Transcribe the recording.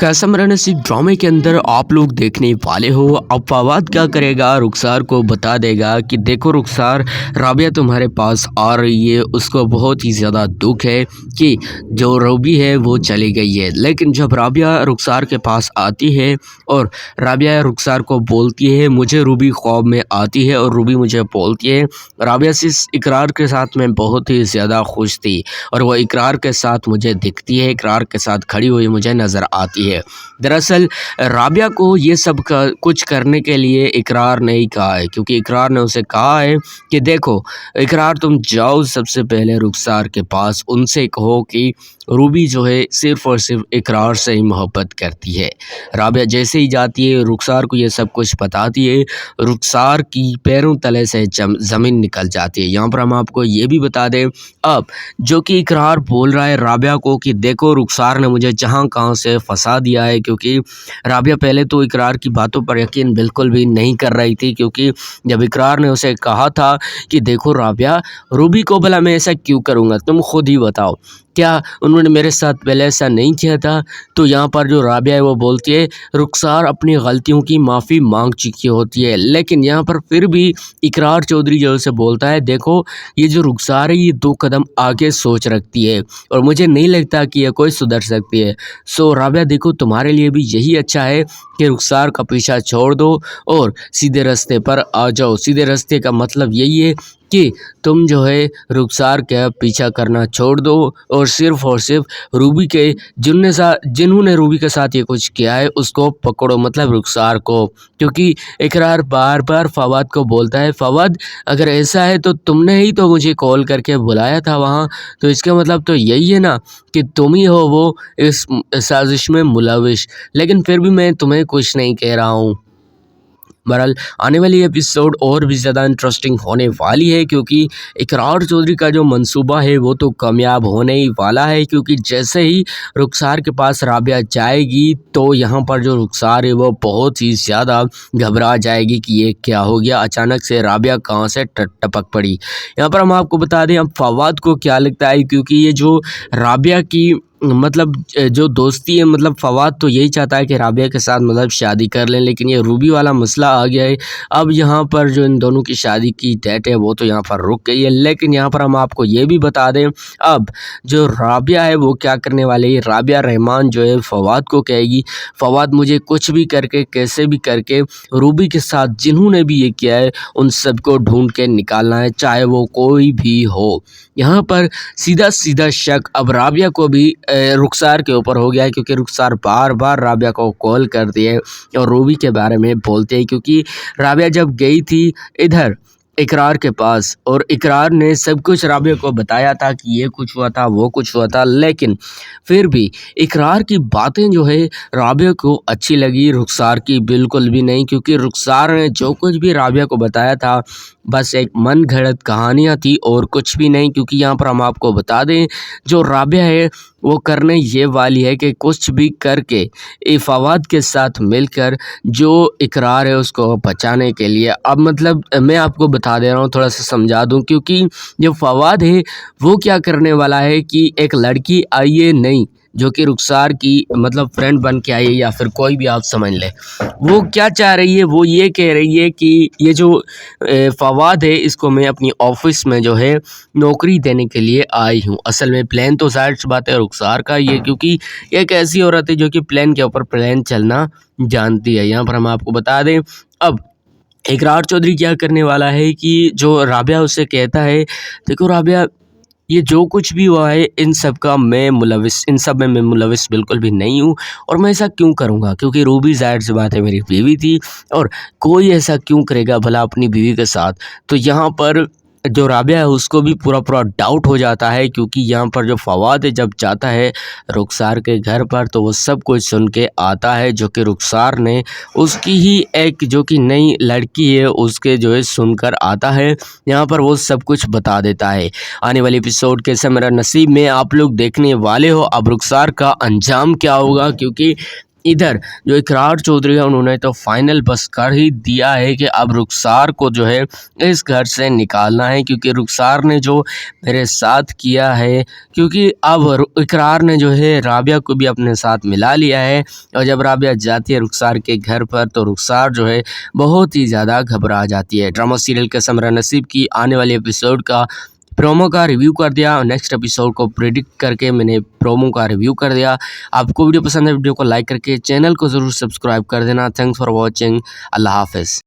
कैसा मेरा नसीब ड्रामे के अंदर आप लोग देखने वाले हो। अब फवाद क्या करेगा, रुखसार को बता देगा कि देखो रुखसार, राबिया तुम्हारे पास आ रही है। उसको बहुत ही ज़्यादा दुख है कि जो रूबी है वो चली गई है। लेकिन जब राबिया रुखसार के पास आती है और राबिया रुखसार को बोलती है मुझे रूबी ख्वाब में आती है और रूबी मुझे बोलती है, राबिया से इस इकरार के साथ मैं बहुत ही ज़्यादा खुश थी और वह इकरार के साथ मुझे दिखती है, इकरार के साथ खड़ी हुई मुझे नज़र आती है। दरअसल राबिया को ये सब कुछ करने के लिए इकरार नहीं कहा है, क्योंकि इकरार ने उसे कहा है कि देखो इकरार, तुम जाओ सबसे पहले रुखसार के पास, उनसे कहो कि रूबी जो है सिर्फ़ और सिर्फ इकरार से ही मोहब्बत करती है। राबिया जैसे ही जाती है रुखसार को ये सब कुछ बताती है, रुखसार की पैरों तले से ज़मीन निकल जाती है। यहाँ पर हम आपको ये भी बता दें, अब जो कि इकरार बोल रहा है राबिया को कि देखो रुखसार ने मुझे जहाँ कहाँ से फंसा दिया है, क्योंकि राबिया पहले तो इकरार की बातों पर यकीन बिल्कुल भी नहीं कर रही थी। क्योंकि जब इकरार ने उसे कहा था कि देखो राबिया, रूबी को भला मैं ऐसा क्यों करूँगा, तुम खुद ही बताओ, क्या उन्होंने मेरे साथ पहले ऐसा नहीं किया था। तो यहाँ पर जो राबिया है वो बोलती है रुखसार अपनी गलतियों की माफ़ी मांग चुकी होती है। लेकिन यहाँ पर फिर भी इकरार चौधरी जो उसे बोलता है, देखो ये जो रुखसार है ये 2 कदम आगे सोच रखती है और मुझे नहीं लगता कि यह कोई सुधर सकती है। सो राबिया देखो, तुम्हारे लिए भी यही अच्छा है कि रुखसार का पीछा छोड़ दो और सीधे रास्ते पर आ जाओ। सीधे रास्ते का मतलब यही है कि तुम जो है रुखसार का पीछा करना छोड़ दो और सिर्फ रूबी के जिन्होंने रूबी के साथ ये कुछ किया है उसको पकड़ो, मतलब रुखसार को। क्योंकि इकरार बार बार फवाद को बोलता है, फवाद अगर ऐसा है तो तुमने ही तो मुझे कॉल करके बुलाया था वहाँ, तो इसका मतलब तो यही है ना कि तुम ही हो वो इस साजिश में मुलविस। लेकिन फिर भी मैं तुम्हें कुछ नहीं कह रहा हूँ। बहरहाल आने वाली एपिसोड और भी ज़्यादा इंटरेस्टिंग होने वाली है, क्योंकि इकरार चौधरी का जो मंसूबा है वो तो कामयाब होने ही वाला है। क्योंकि जैसे ही रुखसार के पास राबिया जाएगी तो यहाँ पर जो रुखसार है वो बहुत ही ज़्यादा घबरा जाएगी कि ये क्या हो गया, अचानक से राबिया कहाँ से टपक पड़ी। यहाँ पर हम आपको बता दें, अब फवाद को क्या लगता है, क्योंकि ये जो राबिया की मतलब जो दोस्ती है, मतलब फवाद तो यही चाहता है कि राबिया के साथ मतलब शादी कर लें, लेकिन ये रूबी वाला मसला आ गया है। अब यहाँ पर जो इन दोनों की शादी की डेट है वो तो यहाँ पर रुक गई है। लेकिन यहाँ पर हम आपको ये भी बता दें, अब जो राबिया है वो क्या करने वाली है, राबिया रहमान जो है फवाद को कहेगी, फवाद मुझे कुछ भी करके कैसे भी करके रूबी के साथ जिन्होंने भी ये किया है उन सबको ढूंढ के निकालना है, चाहे वो कोई भी हो। यहाँ पर सीधा सीधा शक अब राबिया को भी रुखसार के ऊपर हो गया है, क्योंकि रुखसार बार बार राबिया को कॉल करती है और रूबी के बारे में बोलते हैं। क्योंकि राबिया जब गई थी इधर इकरार के पास और इकरार ने सब कुछ राबिया को बताया था कि ये कुछ हुआ था वो कुछ हुआ था, लेकिन फिर भी इकरार की बातें जो है राबिया को अच्छी लगी, रुखसार की बिल्कुल भी नहीं। क्योंकि रुखसार ने जो कुछ भी राबिया को बताया था बस एक मन घड़त कहानियाँ थी और कुछ भी नहीं। क्योंकि यहाँ पर हम आपको बता दें, जो राबिया है वो करने ये वाली है कि कुछ भी करके फवाद के साथ मिलकर जो इकरार है उसको बचाने के लिए, अब मतलब मैं आपको बता दे रहा हूँ, थोड़ा सा समझा दूँ। क्योंकि जो फवाद है वो क्या करने वाला है कि एक लड़की आई है नई, जो कि रुखसार की मतलब फ्रेंड बन के आई है या फिर कोई भी आप समझ ले, वो क्या चाह रही है, वो ये कह रही है कि ये जो फवाद है इसको मैं अपनी ऑफिस में जो है नौकरी देने के लिए आई हूँ। असल में प्लान तो जाहिर सी बात है रुखसार का ये, क्योंकि ये एक ऐसी औरत है जो कि प्लान के ऊपर प्लान चलना जानती है। यहाँ पर हम आपको बता दें, अब इकरार चौधरी क्या करने वाला है कि जो राबिया उसे कहता है, देखो राबिया, ये जो कुछ भी हुआ है इन सब का मैं मुलविस, इन सब में मैं मुलविस बिल्कुल भी नहीं हूँ और मैं ऐसा क्यों करूँगा, क्योंकि रूबी ज़ाहिर सी बात है मेरी बीवी थी और कोई ऐसा क्यों करेगा भला अपनी बीवी के साथ। तो यहाँ पर जो राबिया है उसको भी पूरा डाउट हो जाता है, क्योंकि यहाँ पर जो फवाद है जब जाता है रुखसार के घर पर तो वो सब कुछ सुन के आता है, जो कि रुखसार ने उसकी ही एक जो कि नई लड़की है उसके जो है सुनकर आता है। यहाँ पर वो सब कुछ बता देता है। आने वाले एपिसोड कैसे मेरा नसीब में आप लोग देखने वाले हो, अब रुखसार का अंजाम क्या होगा, क्योंकि इधर जो इकरार चौधरी है उन्होंने तो फाइनल बस कर ही दिया है कि अब रुखसार को जो है इस घर से निकालना है, क्योंकि रुखसार ने जो मेरे साथ किया है, क्योंकि अब इकरार ने जो है राबिया को भी अपने साथ मिला लिया है। और जब राबिया जाती है रुखसार के घर पर तो रुखसार जो है बहुत ही ज़्यादा घबरा जाती है। ड्रामा सीरियल कसम नसीब की आने वाले एपिसोड का प्रोमो का रिव्यू कर दिया, नेक्स्ट एपिसोड को प्रिडिक्ट करके मैंने प्रोमो का रिव्यू कर दिया। आपको वीडियो पसंद है वीडियो को लाइक करके चैनल को ज़रूर सब्सक्राइब कर देना। Thanks for watching. अल्लाह हाफ़िज़।